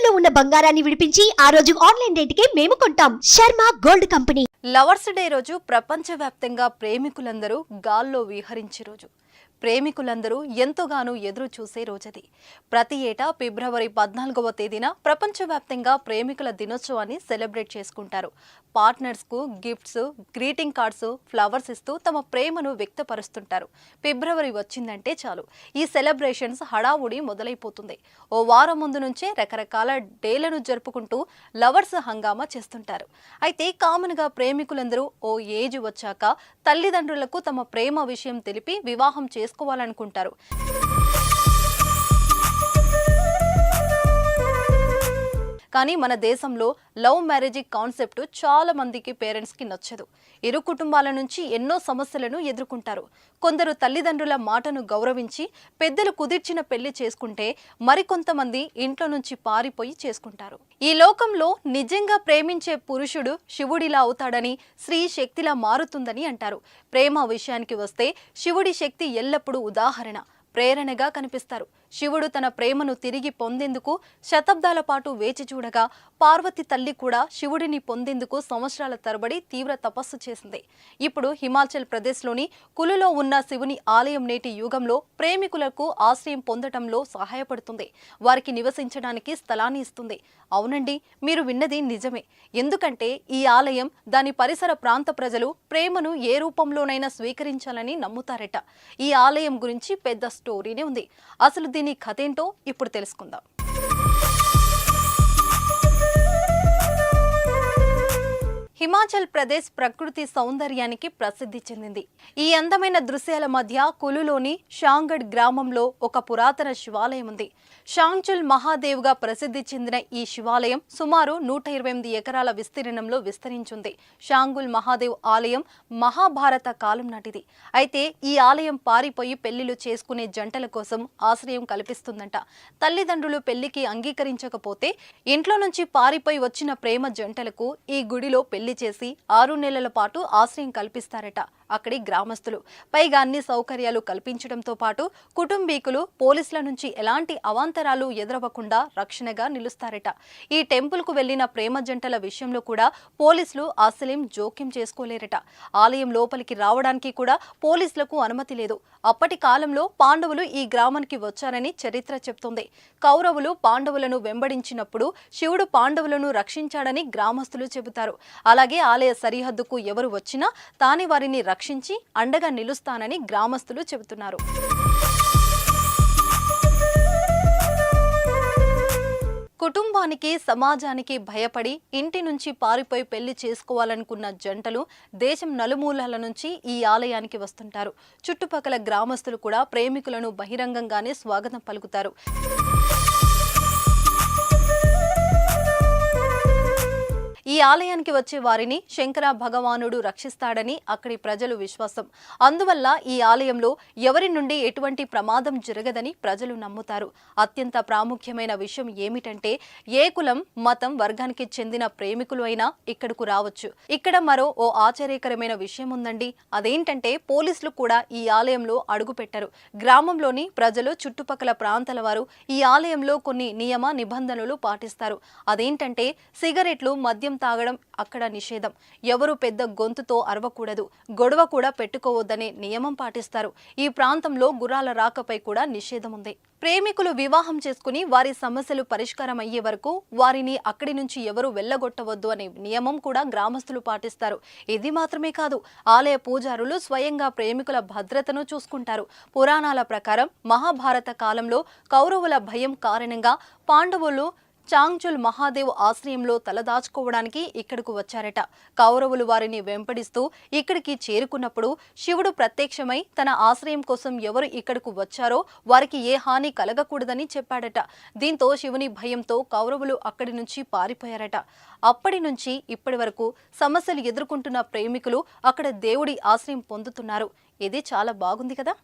తాకట్టులో ఉన్న బంగారాన్ని విడిపించి ఆ రోజు ఆన్లైన్ రేటుకే మేము కొంటాం. Sharma gold company. Lovers day రోజు ప్రపంచవ్యాప్తంగా ప్రేమికులందరూ గాల్లో విహరించే రోజు. ప్రేమికులందరూ ఎంతోగానో ఎదురు చూసే రోజది. ప్రతి ఏటా ఫిబ్రవరి 14వ తేదీన ప్రపంచవ్యాప్తంగా ప్రేమికుల దినోత్సవాన్ని సెలబ్రేట్ చేసుకుంటారు. పార్ట్నర్స్కు గిఫ్ట్స్, గ్రీటింగ్ కార్డ్స్, ఫ్లవర్స్ ఇస్తూ తమ ప్రేమను వ్యక్తపరుస్తుంటారు. ఫిబ్రవరి వచ్చిందంటే చాలు ఈ సెలబ్రేషన్స్ హడావుడి మొదలైపోతుంది. ఓ వారం ముందు నుంచే రకరకాల డేలను జరుపుకుంటూ లవర్స్ హంగామా చేస్తుంటారు. అయితే కామన్గా ప్రేమికులందరూ ఓ ఏజ్ వచ్చాక తల్లిదండ్రులకు తమ ప్రేమ విషయం తెలిపి వివాహం చేసుకోవాలనుకుంటారు. కానీ మన దేశంలో లవ్ మ్యారేజ్ కాన్సెప్ట్ చాలా మందికి పేరెంట్స్కి నచ్చదు. ఇరు కుటుంబాల నుంచి ఎన్నో సమస్యలను ఎదుర్కొంటారు. కొందరు తల్లిదండ్రుల మాటను గౌరవించి పెద్దలు కుదిర్చిన పెళ్లి చేసుకుంటే మరికొంతమంది ఇంట్లో నుంచి పారిపోయి చేసుకుంటారు. ఈ లోకంలో నిజంగా ప్రేమించే పురుషుడు శివుడిలా అవుతాడని, స్త్రీ శక్తిలా మారుతుందని అంటారు. ప్రేమ విషయానికి వస్తే శివుడి శక్తి ఎల్లప్పుడూ ఉదాహరణ, ప్రేరణగా కనిపిస్తారు. శివుడు తన ప్రేమను తిరిగి పొందేందుకు శతాబ్దాల పాటు వేచి చూడగా, పార్వతి తల్లి కూడా శివుడిని పొందేందుకు సంవత్సరాల తరబడి తీవ్ర తపస్సు చేసింది. ఇప్పుడు హిమాచల్ ప్రదేశ్లోని కులులో ఉన్న శివుని ఆలయం నేటి యుగంలో ప్రేమికులకు ఆశ్రయం పొందటంలో సహాయపడుతుంది. వారికి నివసించడానికి స్థలాన్ని ఇస్తుంది. అవునండి, మీరు విన్నది నిజమే. ఎందుకంటే ఈ ఆలయం, దాని పరిసర ప్రాంత ప్రజలు ప్రేమను ఏ రూపంలోనైనా స్వీకరించాలని నమ్ముతారట. ఈ ఆలయం గురించి పెద్ద స్టోరీనే ఉంది. అసలు దీని కథేంటో ఇప్పుడు తెలుసుకుందాం. హిమాచల్ ప్రదేశ్ ప్రకృతి సౌందర్యానికి ప్రసిద్ధి చెందింది. ఈ అందమైన దృశ్యాల మధ్య కులులోని షాంగఢ్ గ్రామంలో ఒక పురాతన శివాలయం ఉంది. షాంగ్చుల్ మహాదేవ్గా ప్రసిద్ధి చెందిన ఈ శివాలయం సుమారు 128 ఎకరాల విస్తీర్ణంలో విస్తరించింది. షాంగుల్ మహాదేవ్ ఆలయం మహాభారత కాలం నాటిది. అయితే ఈ ఆలయం పారిపోయి పెళ్లిళ్లు చేసుకునే జంటల కోసం ఆశ్రయం కల్పిస్తుందంట. తల్లిదండ్రులు పెళ్లికి అంగీకరించకపోతే ఇంట్లో నుంచి పారిపోయి వచ్చిన ప్రేమ జంటలకు ఈ గుడిలో పెళ్లి చేసి 6 నెలల పాటు ఆశ్రయం కల్పిస్తారట అక్కడి గ్రామస్తులు. పైగా అన్ని సౌకర్యాలు కల్పించడంతో పాటు కుటుంబీకులు పోలీసుల నుంచి ఎలాంటి అవాంతరాలు ఎదురవ్వకుండా రక్షణగా నిలుస్తారట. ఈ టెంపుల్ కు వెళ్లిన ప్రేమ జంటల విషయంలో కూడా పోలీసులు అసలేం జోక్యం చేసుకోలేరట. ఆలయం లోపలికి రావడానికి కూడా పోలీసులకు అనుమతి లేదు. అప్పటి కాలంలో పాండవులు ఈ గ్రామానికి వచ్చారని చరిత్ర చెప్తోంది. కౌరవులు పాండవులను వెంబడించినప్పుడు శివుడు పాండవులను రక్షించాడని గ్రామస్తులు చెబుతారు. అలాగే ఆలయ సరిహద్దుకు ఎవరు వచ్చినా తానే వారిని రక్షించి అండగా నిలుస్తానని గ్రామస్తులు చెబుతున్నారు. కుటుంబానికి, సమాజానికి భయపడి ఇంటి నుంచి పారిపోయి పెళ్లి చేసుకోవాలనుకున్న జంటలు దేశం నలుమూలల నుంచి ఈ ఆలయానికి వస్తుంటారు. చుట్టుపక్కల గ్రామస్తులు కూడా ప్రేమికులను బహిరంగంగానే స్వాగతం పలుకుతారు. ఈ ఆలయానికి వచ్చే వారిని శంకర భగవానుడు రక్షిస్తాడని అక్కడి ప్రజలు విశ్వాసం. అందువల్ల ఈ ఆలయంలో ఎవరి నుండి ఎటువంటి ప్రమాదం జరగదని ప్రజలు నమ్ముతారు. అత్యంత ప్రాముఖ్యమైన విషయం ఏమిటంటే ఏ కులం, మతం, వర్గానికి చెందిన ప్రేమికులు అయినా ఇక్కడకు రావచ్చు. ఇక్కడ మరో ఓ ఆశ్చర్యకరమైన విషయం ఉందండి. అదేంటంటే పోలీసులు కూడా ఈ ఆలయంలో అడుగు పెట్టారు. గ్రామంలోని ప్రజలు, చుట్టుపక్కల ప్రాంతాల వారు ఈ ఆలయంలో కొన్ని నియమ నిబంధనలు పాటిస్తారు. అదేంటంటే సిగరెట్లు, మద్యం తాగడం అక్కడ నిషేధం. ఎవరు పెద్ద గొంతుతో అరవకూడదు, గొడవ కూడా పెట్టుకోవద్దనే నియమం పాటిస్తారు. ఈ ప్రాంతంలో గుర్రాల రాకపై కూడా నిషేధం ఉంది. ప్రేమికులు వివాహం చేసుకుని వారి సమస్యలు పరిష్కారం అయ్యే వరకు వారిని అక్కడి నుంచి ఎవరు వెళ్ళగొట్టవద్దు అనే నియమం కూడా గ్రామస్తులు పాటిస్తారు. ఇది మాత్రమే కాదు, ఆలయ పూజారులు స్వయంగా ప్రేమికుల భద్రతను చూసుకుంటారు. పురాణాల ప్రకారం మహాభారత కాలంలో కౌరవుల భయం కారణంగా పాండవులు చాంగ్చుల్ మహాదేవ్ ఆశ్రయంలో తలదాచుకోవడానికి ఇక్కడకు వచ్చారట. కౌరవులు వారిని వెంపడిస్తూ ఇక్కడికి చేరుకున్నప్పుడు శివుడు ప్రత్యక్షమై తన ఆశ్రయం కోసం ఎవరు ఇక్కడకు వచ్చారో వారికి ఏ హాని కలగకూడదని చెప్పాడట. దీంతో శివుని భయంతో కౌరవులు అక్కడి నుంచి పారిపోయారట. అప్పటి నుంచి ఇప్పటి వరకు సమస్యలు ఎదుర్కొంటున్న ప్రేమికులు అక్కడ దేవుడి ఆశ్రయం పొందుతున్నారు. ఇది చాలా బాగుంది కదా.